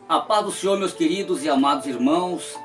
A paz do Senhor, meus queridos e amados irmãos.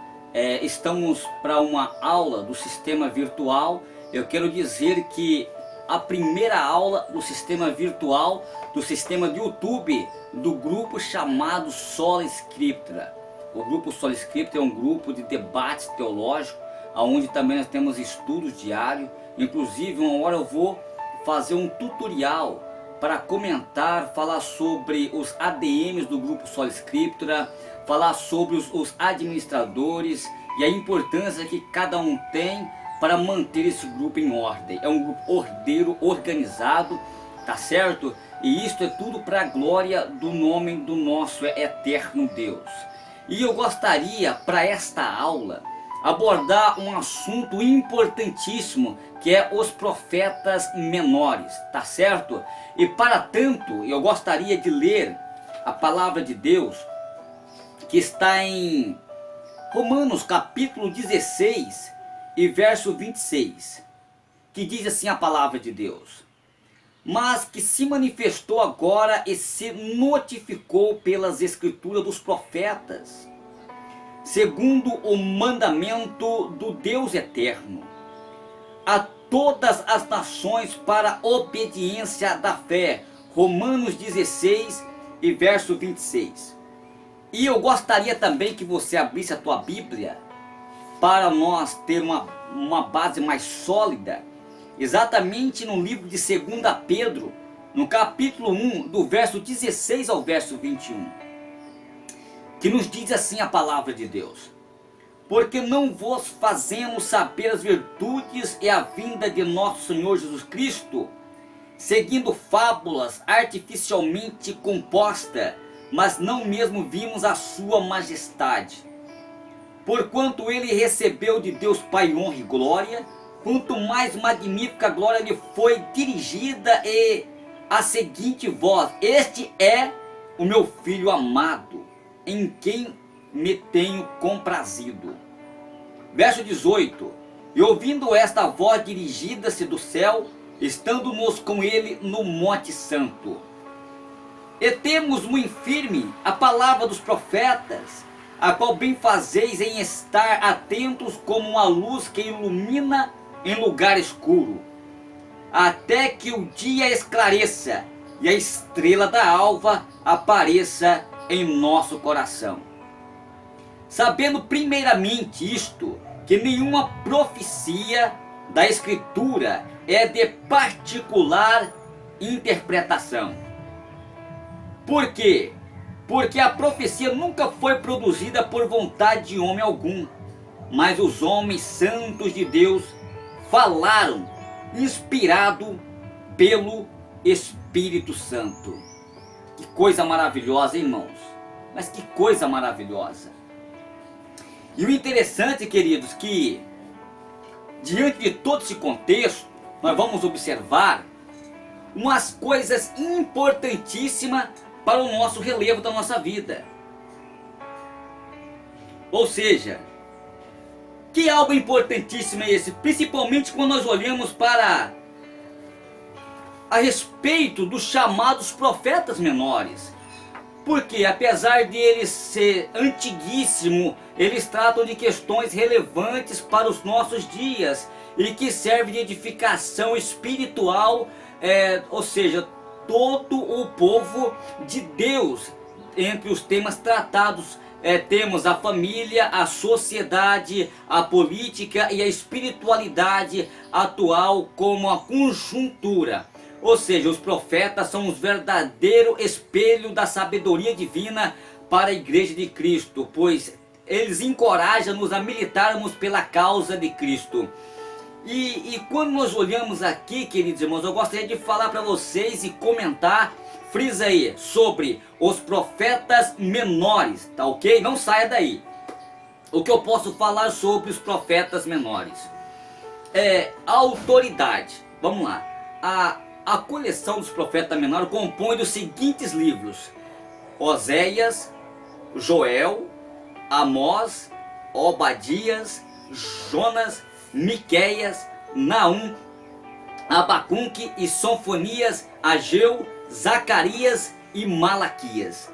Estamos para uma aula do sistema virtual. Eu quero dizer que a primeira aula do sistema virtual, do sistema de YouTube, do grupo chamado Sola Scriptura. O grupo Sola Scriptura é um grupo de debates teológicos, onde também nós temos estudos diários. Inclusive, uma hora eu vou fazer um tutorial para comentar, falar sobre os ADMs do grupo Sola Scriptura, falar sobre os administradores e a importância que cada um tem para manter esse grupo em ordem. É um grupo ordeiro, organizado, tá certo? E isto é tudo para a glória do nome do nosso eterno Deus. E eu gostaria, para esta aula, abordar um assunto importantíssimo, que é os profetas menores, tá certo? E para tanto, eu gostaria de ler a palavra de Deus, que está em Romanos capítulo 16 e verso 26, que diz assim a palavra de Deus: mas que se manifestou agora e se notificou pelas escrituras dos profetas, segundo o mandamento do Deus eterno, a todas as nações para a obediência da fé. Romanos 16 e verso 26. E eu gostaria também que você abrisse a tua Bíblia, para nós ter uma base mais sólida, exatamente no livro de 2 Pedro, no capítulo 1, do verso 16 ao verso 21, que nos diz assim a palavra de Deus: porque não vos fazemos saber as virtudes e a vinda de nosso Senhor Jesus Cristo, seguindo fábulas artificialmente compostas, mas não mesmo vimos a sua majestade. Porquanto ele recebeu de Deus Pai honra e glória, quanto mais magnífica glória lhe foi dirigida, e a seguinte voz: este é o meu filho amado, em quem me tenho comprazido. Verso 18: e ouvindo esta voz dirigida-se do céu, estando-nos com ele no Monte Santo, e temos muito firme a palavra dos profetas, a qual bem fazeis em estar atentos como uma luz que ilumina em lugar escuro, até que o dia esclareça e a estrela da alva apareça em nosso coração. Sabendo primeiramente isto, que nenhuma profecia da Escritura é de particular interpretação. Por quê? Porque a profecia nunca foi produzida por vontade de homem algum, mas os homens santos de Deus falaram, inspirado pelo Espírito Santo. Que coisa maravilhosa, irmãos! Mas que coisa maravilhosa! E o interessante, queridos, que diante de todo esse contexto, nós vamos observar umas coisas importantíssimas para o nosso relevo da nossa vida. Ou seja, que algo importantíssimo é esse? Principalmente quando nós olhamos para a respeito dos chamados profetas menores. Porque apesar de eles ser antiguíssimo, eles tratam de questões relevantes para os nossos dias e que servem de edificação espiritual, ou seja, todo o povo de Deus. Entre os temas tratados, temos a família, a sociedade, a política e a espiritualidade atual como a conjuntura. Ou seja, os profetas são os verdadeiros espelhos da sabedoria divina para a igreja de Cristo, pois eles encorajam-nos a militarmos pela causa de Cristo. E quando nós olhamos aqui, queridos irmãos, eu gostaria de falar para vocês e comentar, frisa aí, sobre os profetas menores, tá ok? Não saia daí. O que eu posso falar sobre os profetas menores? A autoridade. Vamos lá. A coleção dos profetas menores compõe dos seguintes livros: Oséias, Joel, Amós, Obadias, Jonas, Miqueias, Naum, Abacuque e Sofonias, Ageu, Zacarias e Malaquias.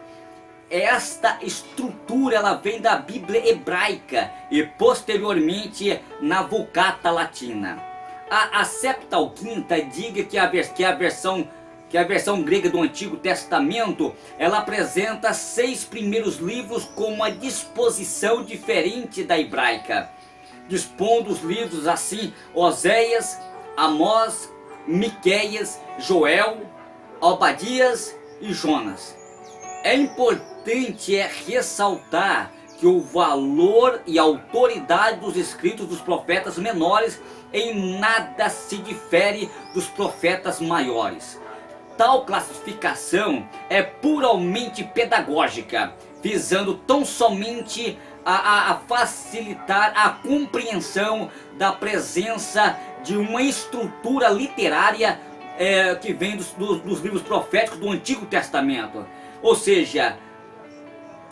esta estrutura ela vem da Bíblia hebraica e posteriormente na Vulgata latina. A Septuaginta diga que a versão grega do Antigo Testamento, ela apresenta 6 primeiros livros com uma disposição diferente da hebraica, dispondo os livros assim: Oséias, Amós, Miqueias, Joel, Obadias e Jonas. É importante ressaltar que o valor e a autoridade dos escritos dos profetas menores em nada se difere dos profetas maiores. Tal classificação é puramente pedagógica, visando tão somente a facilitar a compreensão da presença de uma estrutura literária que vem dos livros proféticos do Antigo Testamento. Ou seja,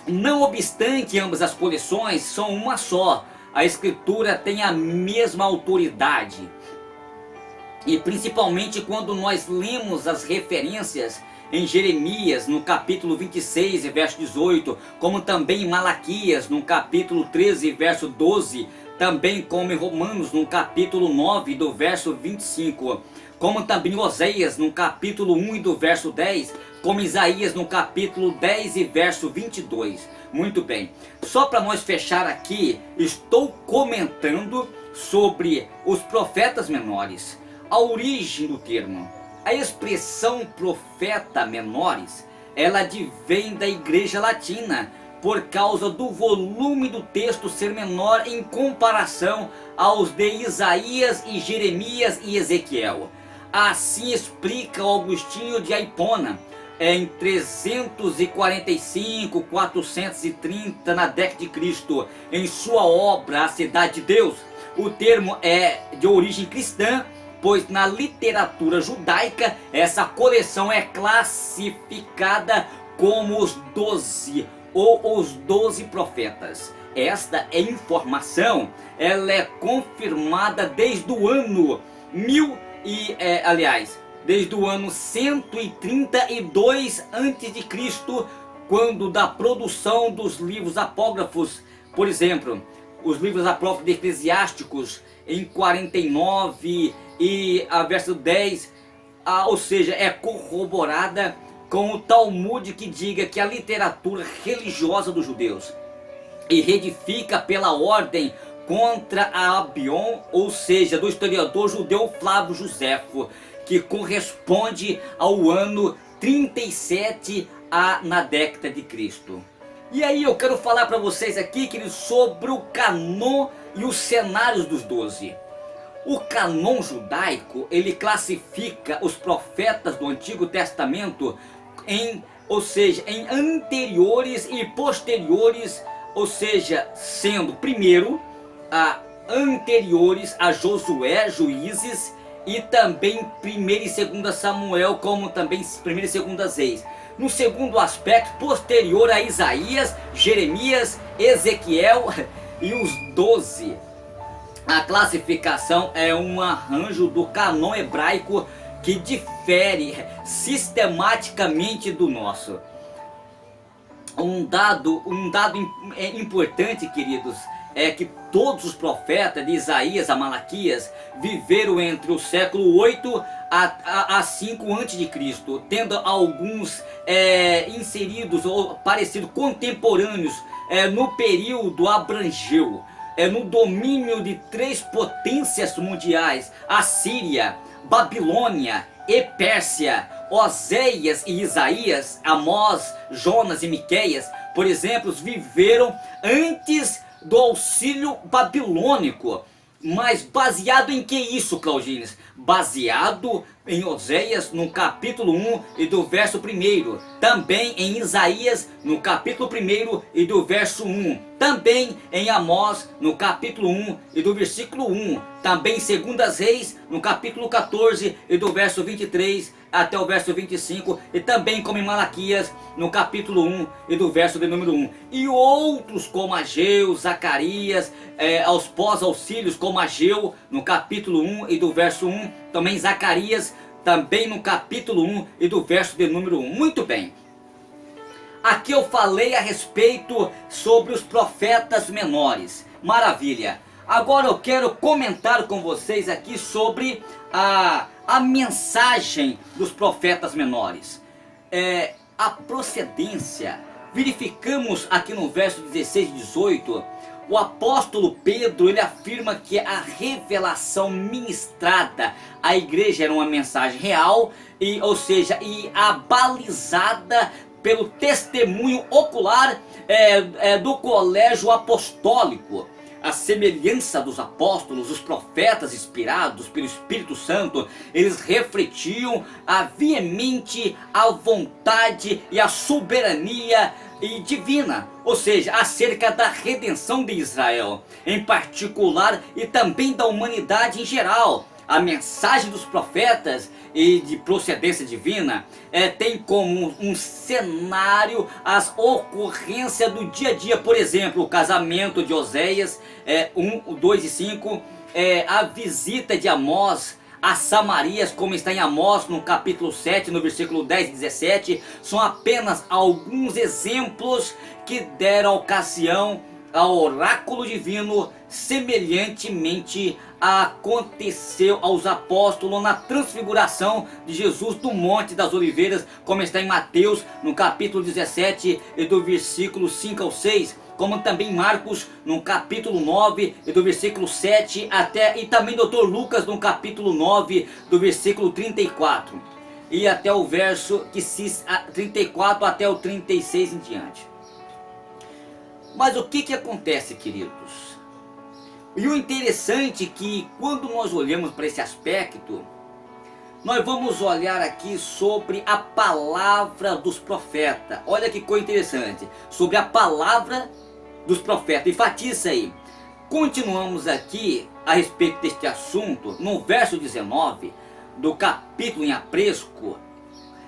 não obstante ambas as coleções são uma só, a escritura tem a mesma autoridade. E principalmente quando nós lemos as referências em Jeremias, no capítulo 26, verso 18, como também em Malaquias, no capítulo 13, verso 12, também como em Romanos, no capítulo 9, do verso 25, como também em Oséias, no capítulo 1 e do verso 10, como Isaías, no capítulo 10 e verso 22. Muito bem, só para nós fechar aqui, estou comentando sobre os profetas menores, a origem do termo. A expressão profeta menores, ela advém da Igreja Latina, por causa do volume do texto ser menor em comparação aos de Isaías e Jeremias e Ezequiel. Assim explica Augustinho de Hipona, em 345, 430 na década de Cristo, em sua obra A Cidade de Deus. O termo é de origem cristã, pois na literatura judaica essa coleção é classificada como os 12 ou os 12 profetas. Esta informação ela é confirmada desde o ano desde o ano 132 a.C., quando da produção dos livros apócrifos, por exemplo, os livros apócrifos eclesiásticos em 49 e a verso 10, ou seja, é corroborada com o Talmud, que diga que a literatura religiosa dos judeus e reedifica pela ordem contra a Abion, ou seja, do historiador judeu Flávio Josefo, que corresponde ao ano 37 na década de Cristo. E aí eu quero falar para vocês aqui, queridos, sobre o canon e os cenários dos 12. O canon judaico, ele classifica os profetas do Antigo Testamento em anteriores e posteriores, ou seja, sendo primeiro anteriores a Josué, Juízes, e também 1 e 2 Samuel, como também 1 e 2 Reis. No segundo aspecto, posterior a Isaías, Jeremias, Ezequiel e os 12. A classificação é um arranjo do canon hebraico que difere sistematicamente do nosso. Um dado importante, queridos, é que todos os profetas, de Isaías a Malaquias, viveram entre o século 8 a 5 a.C., tendo alguns inseridos ou parecidos contemporâneos no período abrangeu, no domínio de 3 potências mundiais: a Síria, Babilônia e Pérsia. Oséias e Isaías, Amós, Jonas e Miqueias, por exemplo, viveram antes do auxílio babilônico. Mas baseado em que isso, Claudines? Baseado em Oséias, no capítulo 1 e do verso 1. Também em Isaías, no capítulo 1 e do verso 1. Também em Amós, no capítulo 1 e do versículo 1. Também em 2 Reis, no capítulo 14 e do verso 23 até o verso 25. E também como em Malaquias, no capítulo 1 e do verso de número 1. E outros como Ageu, Zacarias, aos pós-auxílios como Ageu, no capítulo 1 e do verso 1. Também Zacarias, também no capítulo 1 e do verso de número 1. Muito bem. Aqui eu falei a respeito sobre os profetas menores. Maravilha. Agora eu quero comentar com vocês aqui sobre a mensagem dos profetas menores. A procedência. Verificamos aqui no verso 16 e 18, o apóstolo Pedro, ele afirma que a revelação ministrada à igreja era uma mensagem real, ou seja, abalizada pelo testemunho ocular do colégio apostólico. A semelhança dos apóstolos, os profetas inspirados pelo Espírito Santo, eles refletiam veemente a vontade e a soberania divina, ou seja, acerca da redenção de Israel, em particular, e também da humanidade em geral. A mensagem dos profetas e de procedência divina tem como um cenário as ocorrências do dia a dia. Por exemplo, o casamento de Oséias 1, 2 e 5, a visita de Amós a Samarias, como está em Amós no capítulo 7, no versículo 10 e 17, são apenas alguns exemplos que deram ocasião ao oráculo divino, semelhantemente aconteceu aos apóstolos na transfiguração de Jesus do Monte das Oliveiras, como está em Mateus no capítulo 17 e do versículo 5 ao 6, como também Marcos no capítulo 9 e do versículo 7 até, e também Dr. Lucas no capítulo 9 do versículo 34 e até o verso 34 até o 36 em diante. Mas o que acontece, queridos? E o interessante é que quando nós olhamos para esse aspecto, nós vamos olhar aqui sobre a palavra dos profetas. Olha que coisa interessante, sobre a palavra dos profetas. Enfatiza aí. Continuamos aqui a respeito deste assunto, no verso 19 do capítulo em apresco.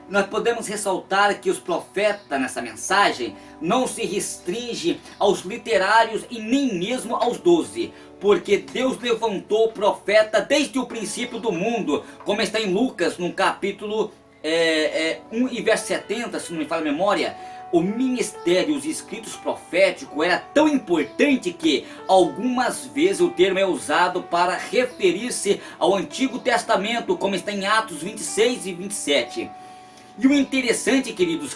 Nós podemos ressaltar que os profetas nessa mensagem não se restringe aos literários e nem mesmo aos 12, porque Deus levantou o profeta desde o princípio do mundo, como está em Lucas no capítulo 1 e verso 70, se não me falha a memória. O ministério, os escritos proféticos era tão importante que algumas vezes o termo é usado para referir-se ao Antigo Testamento, como está em Atos 26 e 27. E o interessante, queridos,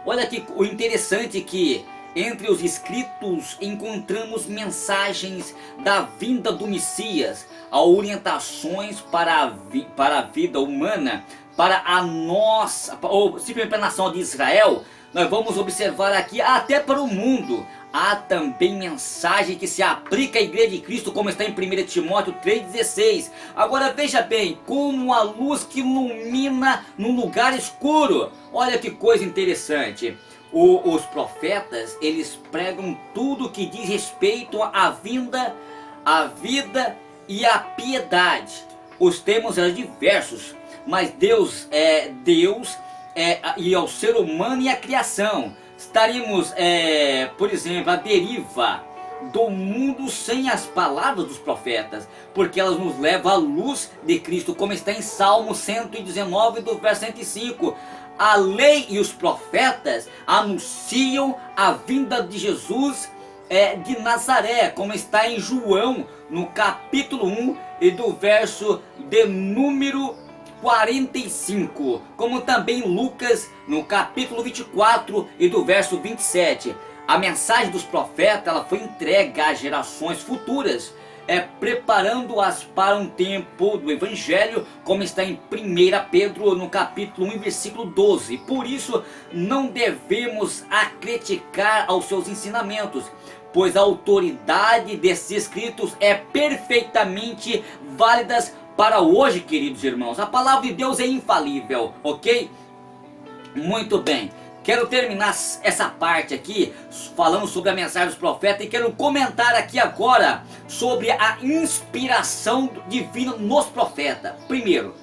olha aqui, o interessante que entre os escritos encontramos mensagens da vinda do Messias, orientações para a vida humana, para a nossa, ou simplesmente para a nação de Israel. Nós vamos observar aqui até para o mundo. Há também mensagem que se aplica à igreja de Cristo, como está em 1 Timóteo 3,16. Agora veja bem, como a luz que ilumina num lugar escuro. Olha que coisa interessante. Os profetas, eles pregam tudo que diz respeito à vinda, à vida e à piedade. Os temas eram diversos, mas Deus e ao ser humano e à criação. Estaríamos, por exemplo, à deriva do mundo sem as palavras dos profetas, porque elas nos levam à luz de Cristo, como está em Salmo 119 do verso 105. A lei e os profetas anunciam a vinda de Jesus de Nazaré, como está em João no capítulo 1 e do verso de número 45, como também Lucas no capítulo 24 e do verso 27. A mensagem dos profetas, ela foi entregue às gerações futuras, preparando-as para um tempo do Evangelho, como está em 1 Pedro no capítulo 1 versículo 12. Por isso não devemos criticar aos seus ensinamentos, pois a autoridade desses escritos é perfeitamente válida para hoje, queridos irmãos. A palavra de Deus é infalível, ok? Muito bem. Quero terminar essa parte aqui falando sobre a mensagem dos profetas e quero comentar aqui agora sobre a inspiração divina nos profetas. Primeiro,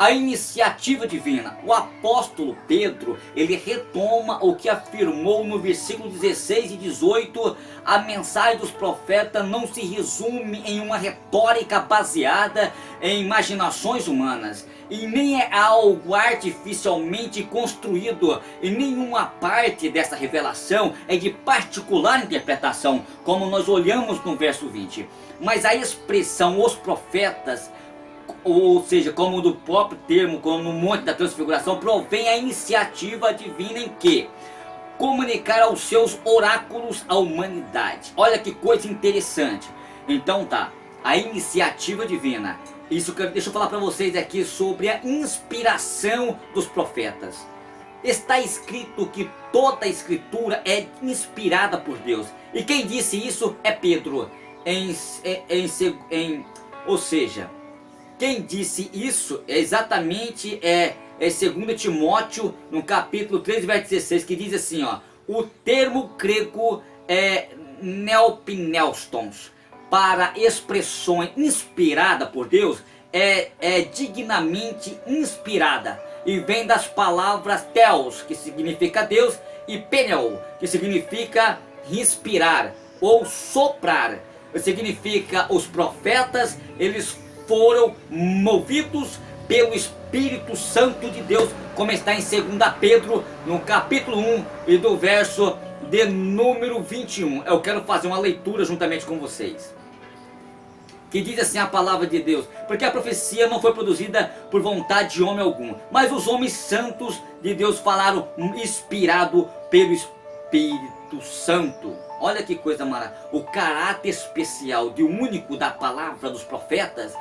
a iniciativa divina. O apóstolo Pedro, ele retoma o que afirmou no versículo 16 e 18, a mensagem dos profetas não se resume em uma retórica baseada em imaginações humanas, e nem é algo artificialmente construído, e nenhuma parte dessa revelação é de particular interpretação, como nós olhamos no verso 20. Mas a expressão os profetas, ou seja, como do próprio termo, como no Monte da Transfiguração, provém a iniciativa divina em que? Comunicar aos seus oráculos à humanidade. Olha que coisa interessante. Então tá, a iniciativa divina. Deixa eu falar para vocês aqui sobre a inspiração dos profetas. Está escrito que toda a escritura é inspirada por Deus. E quem disse isso é Pedro. Ou seja, quem disse isso é exatamente 2 Timóteo, no capítulo 3, verso 16, que diz assim, ó, o termo grego é neopneustons, para expressões inspirada por Deus, é dignamente inspirada, e vem das palavras theos, que significa Deus, e pneu, que significa inspirar ou soprar. Significa os profetas, eles foram movidos pelo Espírito Santo de Deus, como está em 2 Pedro, no capítulo 1 e do verso de número 21. Eu quero fazer uma leitura juntamente com vocês, que diz assim a palavra de Deus: porque a profecia não foi produzida por vontade de homem algum, mas os homens santos de Deus falaram inspirado pelo Espírito Santo. Olha que coisa maravilhosa. O caráter especial de único da palavra dos profetas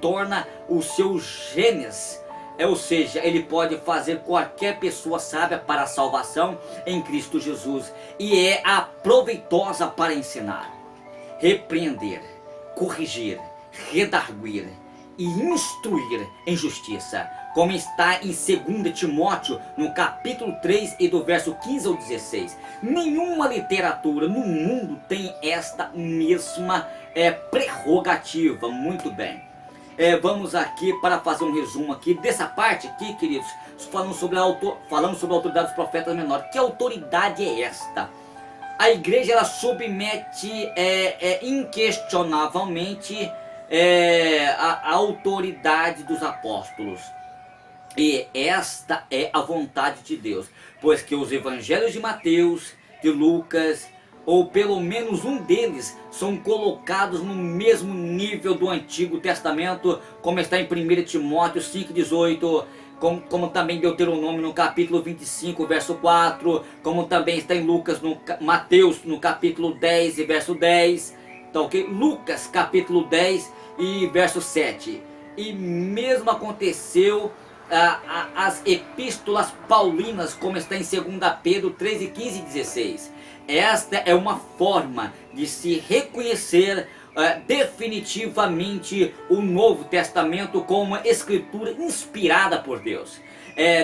torna o seu genes, ou seja, ele pode fazer qualquer pessoa sábia para a salvação em Cristo Jesus, e é aproveitosa para ensinar, repreender, corrigir, redarguir e instruir em justiça, como está em 2 Timóteo, no capítulo 3 e do verso 15 ao 16. Nenhuma literatura no mundo tem esta mesma prerrogativa. Muito bem. Vamos aqui para fazer um resumo aqui dessa parte aqui, queridos, falando sobre a autoridade dos profetas menores. Que autoridade é esta? A igreja, ela submete inquestionavelmente a autoridade dos apóstolos. E esta é a vontade de Deus, pois que os evangelhos de Mateus, de Lucas, ou pelo menos um deles, são colocados no mesmo nível do Antigo Testamento, como está em 1 Timóteo 5,18, como também Deuteronômio no capítulo 25, verso 4, como também está em Mateus no capítulo 10 e verso 10, então, okay? Lucas capítulo 10 e verso 7, e mesmo aconteceu as epístolas paulinas, como está em 2 Pedro 3, 15 e 16. Esta é uma forma de se reconhecer definitivamente o Novo Testamento como uma escritura inspirada por Deus.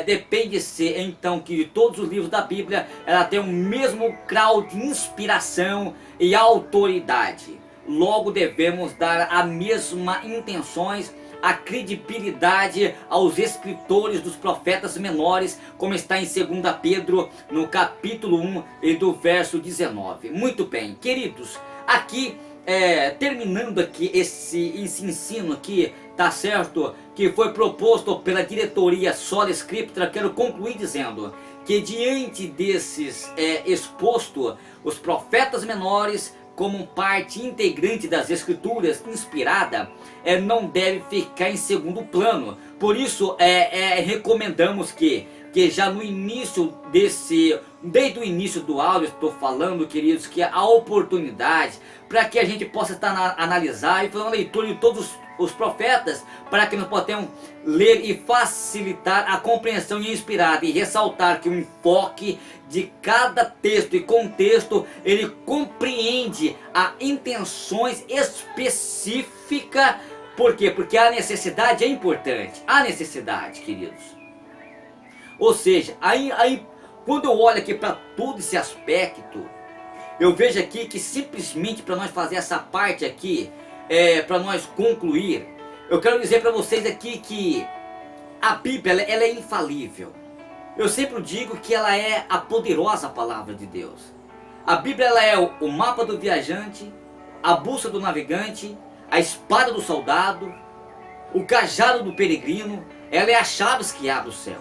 Depende-se então que de todos os livros da Bíblia ela tem o mesmo grau de inspiração e autoridade. Logo devemos dar a mesma intenções, a credibilidade aos escritores dos profetas menores, como está em 2 Pedro, no capítulo 1 e do verso 19. Muito bem, queridos, aqui, terminando aqui esse ensino aqui, tá certo? Que foi proposto pela diretoria Sola Scriptura, quero concluir dizendo que diante desses exposto, os profetas menores, como parte integrante das escrituras inspirada, não deve ficar em segundo plano. Por isso recomendamos que já no início desde o início do áudio, estou falando, queridos, que a oportunidade para que a gente possa estar analisar e fazer uma leitura de todos os profetas, para que nós possamos ler e facilitar a compreensão inspirada, e ressaltar que o enfoque de cada texto e contexto, ele compreende as intenções específicas. Por quê? Porque a necessidade é importante. A necessidade, queridos. Ou seja, aí quando eu olho aqui para todo esse aspecto, eu vejo aqui que simplesmente para nós fazer essa parte aqui, para nós concluir, Eu quero dizer para vocês aqui que a Bíblia ela é infalível. Eu sempre digo que ela é a poderosa palavra de Deus. A Bíblia ela é o mapa do viajante, a bússola do navegante, a espada do soldado, o cajado do peregrino, ela é a chave que abre o céu.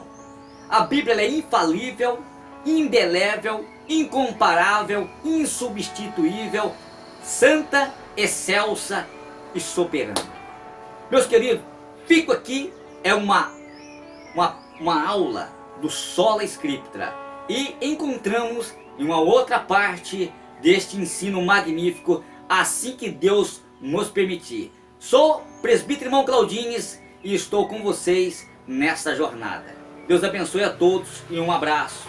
A Bíblia ela é infalível, indelével, incomparável, insubstituível, santa, excelsa e soberana. Meus queridos, fico aqui, é uma aula do Sola Scriptura e encontramos em uma outra parte deste ensino magnífico, assim que Deus nos permitir. Sou presbítero irmão Claudines e estou com vocês nesta jornada. Deus abençoe a todos e um abraço.